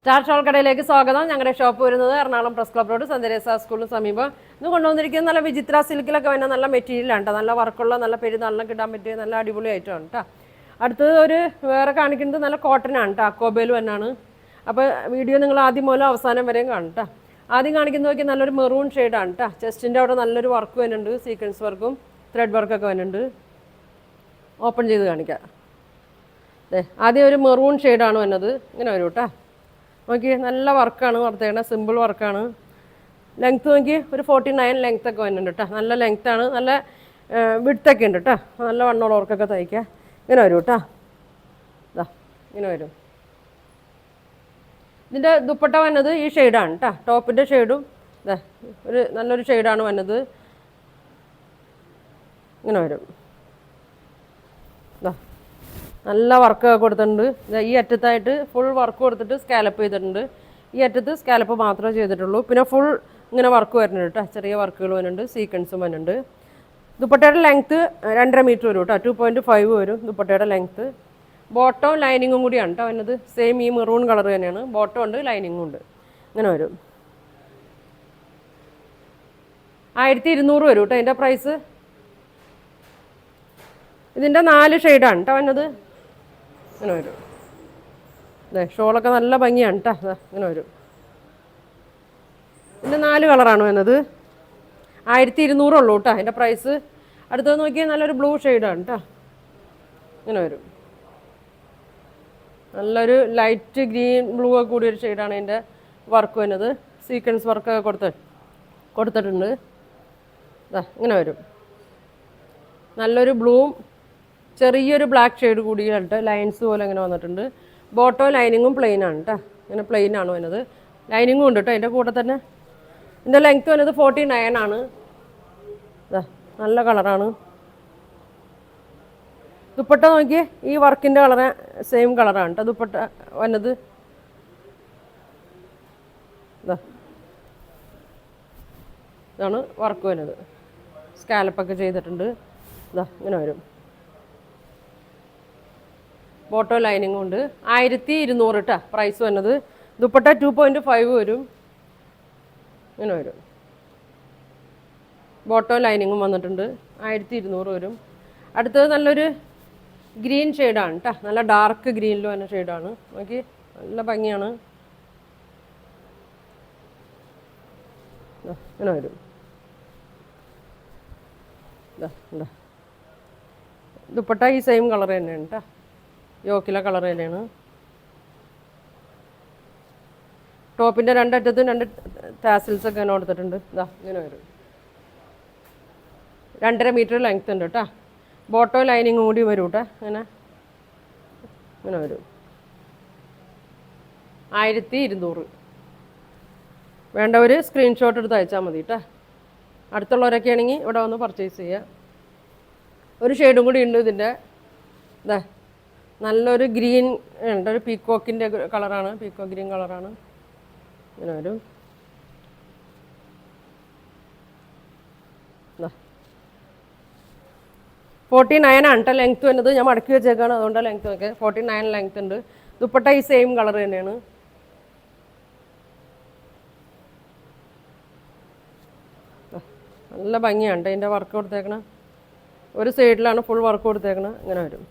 Star shawl കടയിലേക്ക് സ്വാഗതം. ഞങ്ങളുടെ ഷോപ്പ് വരുന്നത് എറണാകുളം പ്രസ് ക്ലബ് റോഡ് സന്ദരേസ സ്കൂളിന് സമീപം. ഇന്ന് കൊണ്ടുവന്നിരിക്കുന്നത് നല്ല വിചിത്ര സിൽക്കിലൊക്കെ വേണ്ട നല്ല മെറ്റീരിയലാണ് കേട്ടോ. നല്ല വർക്കുള്ള നല്ല പെരുന്നാളിനൊക്കെ ഇടാൻ പറ്റിയ നല്ല അടിപൊളി ഐറ്റമാണ് കേട്ടോ. അടുത്തത് വേറെ കാണിക്കുന്നത് നല്ല കോട്ടനാണ് കേട്ടോ. അക്കോബേലും എന്നാണ്. അപ്പോൾ വീഡിയോ നിങ്ങൾ ആദ്യം മുതൽ അവസാനം വരെയും കാണും കേട്ടോ. ആദ്യം കാണിക്കുന്ന നോക്കി നല്ലൊരു മെറൂൺ ഷെയ്ഡാണ് കേട്ടോ. ചെസ്റ്റിൻ്റെ അവിടെ നല്ലൊരു വർക്ക് വരുന്നുണ്ട്. സീക്വൻസ് വർക്കും ത്രെഡ് വർക്കൊക്കെ വരുന്നുണ്ട്. ഓപ്പൺ ചെയ്ത് കാണിക്കാം. ആദ്യം ഒരു മെറൂൺ ഷെയ്ഡാണ് വന്നത്. ഇങ്ങനെ വരും കേട്ടോ. നോക്കി നല്ല വർക്കാണ് കൊടുത്തേക്കണത്. സിമ്പിൾ വർക്കാണ്. ലെങ്ത്ത് നോക്കി ഒരു 49 ലെങ്ത്തൊക്കെ വരുന്നുണ്ട് കേട്ടോ. നല്ല ലെങ്ത്താണ്. നല്ല വിഡ്ത്തൊക്കെ ഉണ്ട് കേട്ടോ. നല്ല വണ്ണമുള്ളവർക്കൊക്കെ തയ്ക്കാം. ഇങ്ങനെ വരും കേട്ടോ. ഇതാ ഇങ്ങനെ വരും. ഇതിൻ്റെ ദുപ്പട്ട വന്നത് ഈ ഷെയ്ഡാണ് കേട്ടോ. ടോപ്പിൻ്റെ ഷെയ്ഡും ഇതാ നല്ലൊരു ഷെയ്ഡാണ് വന്നത്. ഇങ്ങനെ വരും. ഇതാ നല്ല വർക്ക് കൊടുത്തിട്ടുണ്ട്. ഈ അറ്റത്തായിട്ട് ഫുൾ വർക്ക് കൊടുത്തിട്ട് സ്കാലപ്പ് ചെയ്തിട്ടുണ്ട്. ഈ അറ്റത്ത് സ്കാലപ്പ് മാത്രമേ ചെയ്തിട്ടുള്ളൂ. പിന്നെ ഫുൾ ഇങ്ങനെ വർക്ക് വരുന്നുണ്ട് കേട്ടോ. ചെറിയ വർക്കുകൾ വരുന്നുണ്ട്. സീക്വൻസും വരുന്നുണ്ട്. ദുപ്പട്ടയുടെ ലെങ്ത്ത് 2.5 മീറ്റർ വരും കേട്ടോ. 2.5 വരും ദുപ്പട്ടയുടെ ലെങ്ത്ത്. ബോട്ടവും ലൈനിങ്ങും കൂടിയാണ് കേട്ടോ വരുന്നത്. സെയിം ഈ മെറൂൺ കളർ തന്നെയാണ്. ബോട്ടം ഉണ്ട്, ലൈനിങ്ങും ഉണ്ട്. ഇങ്ങനെ വരും. 1200 വരും കേട്ടോ ഇതിൻ്റെ പ്രൈസ്. ഇതിൻ്റെ 4 ഷെയ്ഡാണ് കേട്ടോ വന്നത്. ഇങ്ങനെ വരും. ഷോളൊക്കെ നല്ല ഭംഗിയാണ് കേട്ടോ. ഇങ്ങനെ വരും. ഇതിൻ്റെ 4 കളറാണ് വരുന്നത്. 1200 ഉള്ളൂ കേട്ടോ അതിൻ്റെ പ്രൈസ്. അടുത്തത് നോക്കിയാൽ നല്ലൊരു ബ്ലൂ ഷെയ്ഡാണ് കേട്ടോ. ഇങ്ങനെ വരും. നല്ലൊരു ലൈറ്റ് ഗ്രീൻ ബ്ലൂ ഒക്കെ കൂടിയൊരു ഷെയ്ഡാണ് അതിൻ്റെ വർക്ക് വരുന്നത്. സീക്വൻസ് വർക്കൊക്കെ കൊടുത്തിട്ടുണ്ട്. ഇങ്ങനെ വരും. നല്ലൊരു ബ്ലൂവും ചെറിയൊരു ബ്ലാക്ക് ഷെയ്ഡ് കൂടിയിട്ട് ലൈൻസ് പോലെ ഇങ്ങനെ വന്നിട്ടുണ്ട്. ബോട്ടോ ലൈനിങ്ങും പ്ലെയിനാണ് കേട്ടോ. ഇങ്ങനെ പ്ലെയിനാണ് വരുന്നത്. ലൈനിങ്ങും ഉണ്ട് കേട്ടോ അതിൻ്റെ കൂടെ തന്നെ. ഇതിൻ്റെ ലെങ്ത്ത് വരുന്നത് 49 ആണ്. നല്ല കളറാണ്. ദുപ്പട്ട നോക്കി ഈ വർക്കിൻ്റെ കളറ് സെയിം കളറാണ് കേട്ടോ ദുപ്പട്ട വന്നത്. ഇതാണ് വർക്ക് വരുന്നത്. സ്കാലപ്പൊക്കെ ചെയ്തിട്ടുണ്ട്. ഇങ്ങനെ വരും. ബോട്ടോ ലൈനിങ്ങും ഉണ്ട്. 1200 കേട്ടോ പ്രൈസ് വന്നത്. ദുപ്പട്ട 2.5 വരും. ഇങ്ങനെ വരും. ബോട്ടോ ലൈനിങ്ങും വന്നിട്ടുണ്ട്. 1200 വരും. അടുത്തത് നല്ലൊരു ഗ്രീൻ ഷെയ്ഡാണ് കേട്ടോ. നല്ല ഡാർക്ക് ഗ്രീനിൽ വന്ന ഷെയ്ഡാണ്. നോക്കി നല്ല ഭംഗിയാണ്. ഇങ്ങനെ വരും. ദുപ്പട്ട ഈ സെയിം കളർ തന്നെയാണ് കേട്ടോ. യോക്കിലെ കളർ തന്നെയാണ്. ടോപ്പിൻ്റെ 2 അറ്റത്തും 2 ടാസിൽസൊക്കെ ഇങ്ങനെ കൊടുത്തിട്ടുണ്ട്. ഇങ്ങനെ വരും. 2.5 മീറ്റർ ലെങ്ത് ഉണ്ട് കേട്ടോ. ബോട്ടോ ലൈനിങ്ങും കൂടി വരും കേട്ടോ. ഇങ്ങനെ വരും. 1200. വേണ്ടവർ സ്ക്രീൻഷോട്ട് എടുത്ത് അയച്ചാൽ മതി കേട്ടോ. അടുത്തുള്ളവരൊക്കെ ആണെങ്കിൽ ഇവിടെ വന്ന് പർച്ചേസ് ചെയ്യുക. ഒരു ഷെയ്ഡും കൂടി ഉണ്ട് ഇതിൻ്റെ. നല്ലൊരു ഗ്രീൻ ഉണ്ട്. ഒരു പീക്കോക്കിൻ്റെ കളറാണ്. പീക്കോ ഗ്രീൻ കളറാണ്. ഇങ്ങനെ വരും. 49 ആണ് കേട്ടോ ലെങ്ത്ത് വരുന്നത്. ഞാൻ മടക്കി വെച്ചേക്കാണ്, അതുകൊണ്ടാണ് ലെങ്ത്ത് ഒക്കെ. 49 ലെങ്ത്ത് ഉണ്ട്. ദുപ്പട്ട ഈ സെയിം കളർ തന്നെയാണ്. നല്ല ഭംഗിയാണ് കേട്ടോ ഇതിൻ്റെ വർക്ക് കൊടുത്തേക്കണം. ഒരു സൈഡിലാണ് ഫുൾ വർക്ക് കൊടുത്തേക്കണം. ഇങ്ങനെ വരും.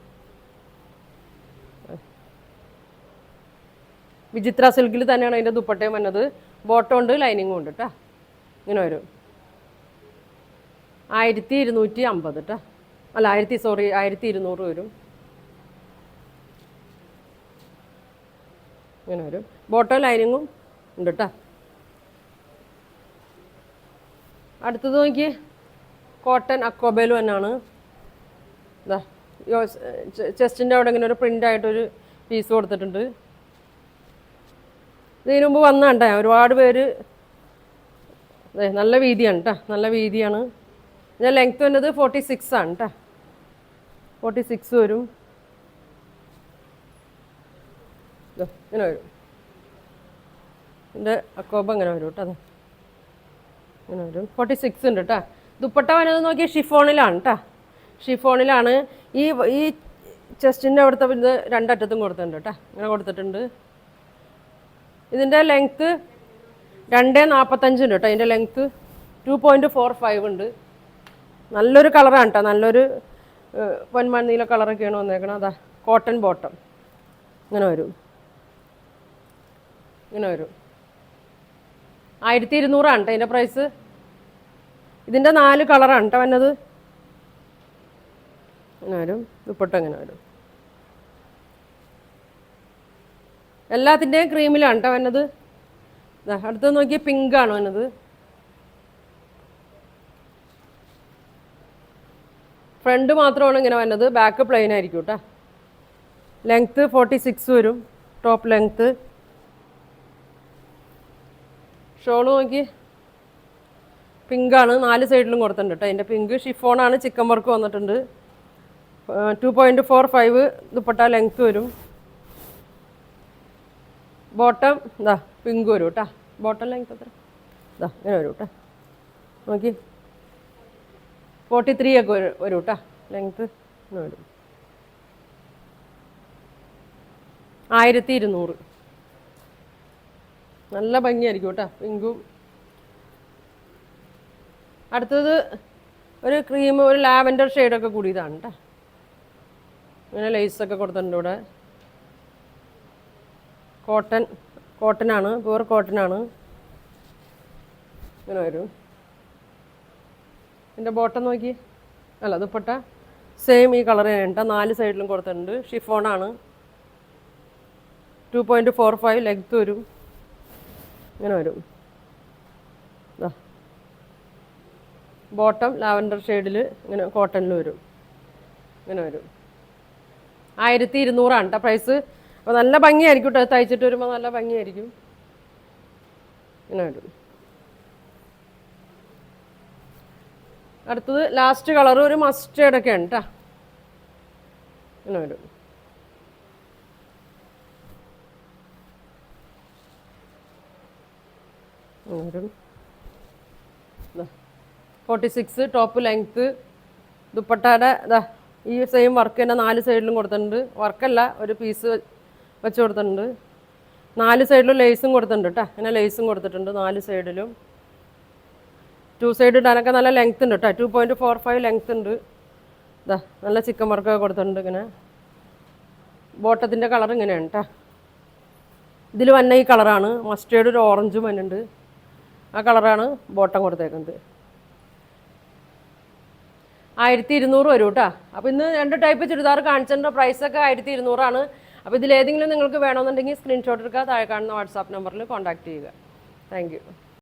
വിചിത്ര സിൽക്കിൽ തന്നെയാണ് അതിൻ്റെ ദുപ്പട്ടയും വന്നത്. ബോട്ടം ഉണ്ട്, ലൈനിങ്ങും ഉണ്ട് കേട്ടോ. ഇങ്ങനെ വരും. 1250 കേട്ടോ. അല്ല 1200 വരും. ഇങ്ങനെ വരും. ബോട്ടം ലൈനിങ്ങും ഉണ്ട് കേട്ടോ. അടുത്തത് നോക്കി കോട്ടൺ അക്കോബേലും തന്നെയാണ്. ചെസ്റ്റിൻ്റെ അവിടെ ഇങ്ങനെ ഒരു പ്രിൻ്റായിട്ടൊരു പീസ് കൊടുത്തിട്ടുണ്ട്. ഇതിനു മുമ്പ് വന്നാണ്ട ഒരുപാട് പേര്. നല്ല വീതിയാണ് കേട്ടോ. നല്ല വീതിയാണ്. ഞാൻ ലെങ്ത്ത് വന്നത് 46 ആണ് കേട്ടോ. 46 വരും. ഇങ്ങനെ വരും. ഇതിൻ്റെ അക്കോബ ഇങ്ങനെ വരും കേട്ടോ. ഇങ്ങനെ വരും. 46 ഉണ്ട് കേട്ടോ. ദുപ്പട്ട വന്നത് നോക്കിയാൽ ഷിഫോണിലാണ് കേട്ടോ. ഷിഫോണിലാണ്. ഈ ചെസ്റ്റിൻ്റെ അവിടുത്തെ ഇത് 2 അറ്റത്തും കൊടുത്തിട്ടുണ്ട് കേട്ടോ. ഇങ്ങനെ കൊടുത്തിട്ടുണ്ട്. ഇതിൻ്റെ ലെങ്ത്ത് 2.45 ഉണ്ട് കേട്ടോ. ഇതിൻ്റെ ലെങ്ത്ത് 2.45 ഉണ്ട്. നല്ലൊരു കളറാണ് കേട്ടോ, നല്ലൊരു പൊന്മണ്ണീല കളറൊക്കെയാണ് വന്നേക്കണം. അതാ കോട്ടൺ ബോട്ടം ഇങ്ങനെ വരും, ഇങ്ങനെ വരും. 1200 കേട്ടോ ഇതിൻ്റെ പ്രൈസ്. ഇതിൻ്റെ 4 കളറാണ് കേട്ടോ വന്നത്. ഇങ്ങനെ വരും, ദുപ്പട്ട ഇങ്ങനെ വരും. എല്ലാത്തിൻ്റെയും ക്രീമിലാണ് കേട്ടോ വന്നത്. അടുത്ത് നോക്കിയ പിങ്കാണ് വന്നത്. ഫ്രണ്ട് മാത്രമാണ് ഇങ്ങനെ വന്നത്, ബാക്ക് പ്ലെയിൻ ആയിരിക്കും കേട്ടോ. ലെങ്ത്ത് 46 വരും, ടോപ്പ് ലെങ്ത്ത്. ഷോള് നോക്കി പിങ്കാണ്, 4 സൈഡിലും കൊടുത്തിട്ടുണ്ട് കേട്ടോ. അതിൻ്റെ പിങ്ക് ഷിഫോണാണ്, ചിക്കൻ വർക്ക് വന്നിട്ടുണ്ട്. 2.45 ദുപ്പട്ട ലെങ്ത്ത് വരും. ബോട്ടം ഇതാ പിങ്ക് വരും കേട്ടോ. ബോട്ടം ലെങ്ത്ത് എത്ര ഇതാ ഇങ്ങനെ വരും കേട്ടോ. നോക്കി 43 ഒക്കെ വരും കേട്ടോ ലെങ്ത്ത്. ഇങ്ങനെ വരും. 1200. നല്ല ഭംഗിയായിരിക്കും കേട്ടോ പിങ്കും. അടുത്തത് ഒരു ക്രീം, ഒരു ലാവൻഡർ ഷെയ്ഡൊക്കെ കൂടിയതാണ് കേട്ടോ. ഇങ്ങനെ ലേസൊക്കെ കൊടുത്തിട്ടുണ്ട് ഇവിടെ. കോട്ടനാണ്, പ്യുവർ കോട്ടനാണ്. ഇങ്ങനെ വരും. ഇതിൻ്റെ ബോട്ടം നോക്കി, അല്ല ദുപ്പട്ട സെയിം ഈ കളർ വേണ്ട, 4 സൈഡിലും കൊടുത്തിട്ടുണ്ട്. ഷിഫോണാണ്, 2.45 ലെങ്ത്ത് വരും. ഇങ്ങനെ വരും. ബോട്ടം ലാവൻഡർ ഷെയ്ഡിൽ ഇങ്ങനെ കോട്ടണിൽ വരും. ഇങ്ങനെ വരും. 1200 കേട്ടോ പ്രൈസ്. അപ്പോൾ നല്ല ഭംഗിയായിരിക്കും കേട്ടോ, തയ്ച്ചിട്ട് വരുമ്പോൾ നല്ല ഭംഗിയായിരിക്കും. ഇങ്ങനെ വരും. അടുത്തത് ലാസ്റ്റ് കളർ ഒരു മസ്റ്റേർഡൊക്കെയാണ് കേട്ടോ. ഇങ്ങനെ വരും. വരും 46 ടോപ്പ് ലെങ്ത്ത്. ദുപ്പട്ടയുടെ ഇതാ ഈ സെയിം വർക്ക് തന്നെ 4 സൈഡിലും കൊടുത്തിട്ടുണ്ട്. വർക്കല്ല, ഒരു പീസ് വെച്ച് കൊടുത്തിട്ടുണ്ട്. 4 സൈഡിലും ലേസും കൊടുത്തിട്ടുണ്ട് കേട്ടോ. ഇങ്ങനെ ലേസും കൊടുത്തിട്ടുണ്ട് 4 സൈഡിലും. 2 സൈഡ് ഇടാനൊക്കെ നല്ല ലെങ്ത്ത് ഉണ്ട് കേട്ടോ. 2.45 ലെങ്ത്ത് ഉണ്ട്. ഇതാ നല്ല ചിക്കൻ വർക്കൊക്കെ കൊടുത്തിട്ടുണ്ട്. ഇങ്ങനെ ബോട്ടത്തിൻ്റെ കളർ ഇങ്ങനെയാണ് കേട്ടോ. ഇതിൽ വന്ന ഈ കളറാണ്. മസ്റ്റേർഡ് ഒരു ഓറഞ്ചും വന്നുണ്ട്. ആ കളറാണ് ബോട്ടം കൊടുത്തേക്കുന്നത്. 1200 വരും കേട്ടോ. അപ്പോൾ ഇന്ന് 2 ടൈപ്പ് ചുരിദാർ കാണിച്ചതിൻ്റെ പ്രൈസൊക്കെ 1200 അപ്പോൾ ഇതിലേതെങ്കിലും നിങ്ങൾക്ക് വേണമെന്നുണ്ടെങ്കിൽ സ്ക്രീൻഷോട്ട് എടുക്കുക, താഴെ കാണുന്ന വാട്സാപ്പ് നമ്പറിൽ കോൺടാക്റ്റ് ചെയ്യുക. Thank you.